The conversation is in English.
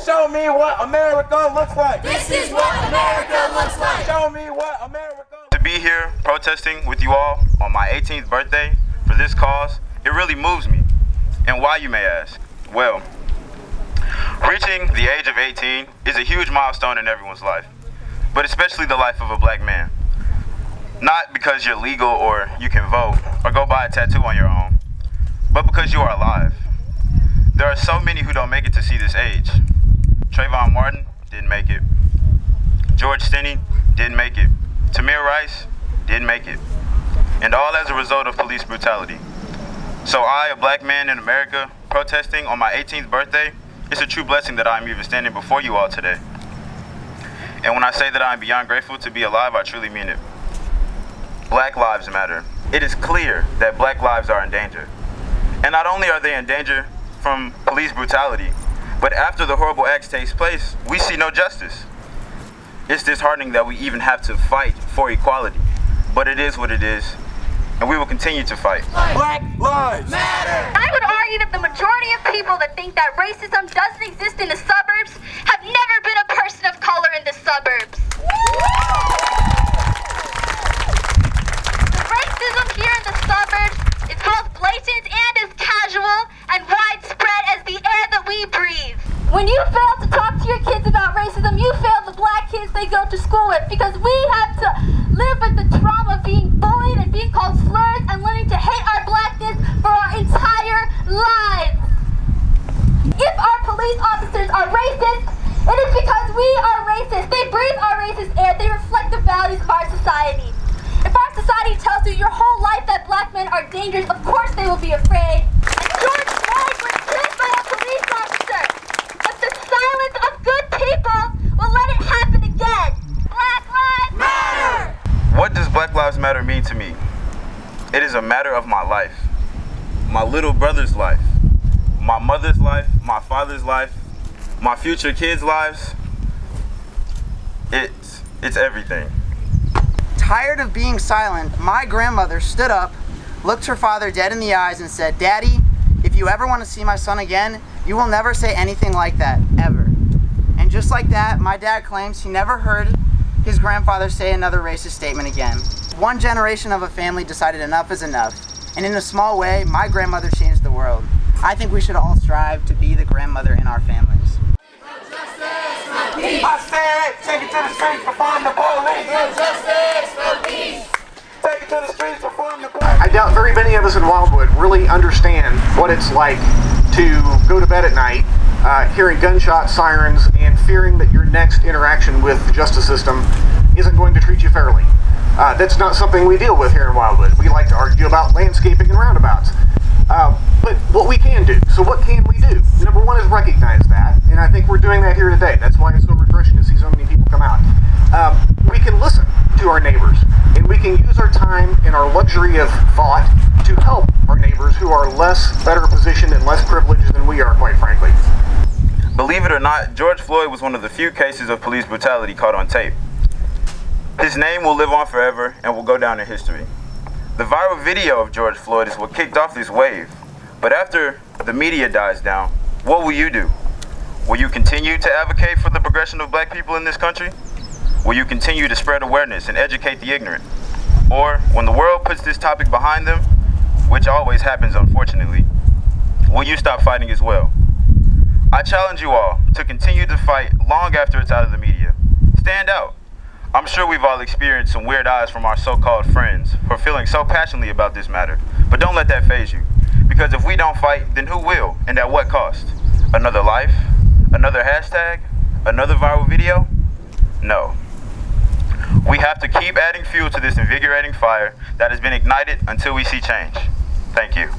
Show me what America looks like. This is what America looks like. Show me what America looks like. To be here protesting with you all on my 18th birthday for this cause, it really moves me. And why, you may ask? Well, reaching the age of 18 is a huge milestone in everyone's life, but especially the life of a black man. Not because you're legal or you can vote or go buy a tattoo on your own, but because you are alive. There are so many who don't make it to see this age. Trayvon Martin didn't make it. George Stinney didn't make it. Tamir Rice didn't make it. And all as a result of police brutality. So I, a black man in America, protesting on my 18th birthday, it's a true blessing that I'm even standing before you all today. And when I say that I'm beyond grateful to be alive, I truly mean it. Black lives matter. It is clear that black lives are in danger. And not only are they in danger from police brutality, but after the horrible acts takes place, we see no justice. It's disheartening that we even have to fight for equality, but it is what it is, and we will continue to fight. Black lives matter! I would argue that the majority of people that think that racism doesn't exist in the suburbs have never been a person of color in the suburbs. The racism here in the suburbs is both blatant and as casual and widespread as the air that we breathe. When you fail to talk to your kids about racism, you fail the black kids they go to school with, because we have to live with the trauma of being bullied and being called slurs and learning to hate our blackness for our entire lives. If our police officers are racist, it is because we are racist. They breathe our racist air. They reflect the values of our society. If our society tells you your whole life that black men are dangerous, of course they will be afraid. And George Floyd was killed by a police officer. But the silence of good people will let it happen again. Black Lives Matter! What does Black Lives Matter mean to me? It is a matter of my life, my little brother's life, my mother's life, my father's life, my future kids' lives. It's everything. Tired of being silent, my grandmother stood up, looked her father dead in the eyes and said, "Daddy, if you ever want to see my son again, you will never say anything like that, ever." And just like that, my dad claims he never heard his grandfather say another racist statement again. One generation of a family decided enough is enough. And in a small way, my grandmother changed the world. I think we should all strive to be the grandmother in our families. I said, take it to the streets, perform the police. No justice, no peace. Take it to the streets, perform the police. I doubt very many of us in Wildwood really understand what it's like to go to bed at night, hearing gunshot sirens and fearing that your next interaction with the justice system isn't going to treat you fairly. That's not something we deal with here in Wildwood. We like to argue about landscaping and roundabouts. But what we can do, so what can we do? Number one is recognize that, and I think we're doing that here today. That's why it's so refreshing to see so many people come out. We can listen to our neighbors, and we can use our time and our luxury of thought to help our neighbors who are better positioned and less privileged than we are, quite frankly. Believe it or not, George Floyd was one of the few cases of police brutality caught on tape. His name will live on forever and will go down in history. The viral video of George Floyd is what kicked off this wave. But after the media dies down, what will you do? Will you continue to advocate for the progression of black people in this country? Will you continue to spread awareness and educate the ignorant? Or when the world puts this topic behind them, which always happens unfortunately, will you stop fighting as well? I challenge you all to continue to fight long after it's out of the media. Stand out. I'm sure we've all experienced some weird eyes from our so-called friends for feeling so passionately about this matter, but don't let that faze you. Because if we don't fight, then who will, and at what cost? Another life? Another hashtag? Another viral video? No. We have to keep adding fuel to this invigorating fire that has been ignited until we see change. Thank you.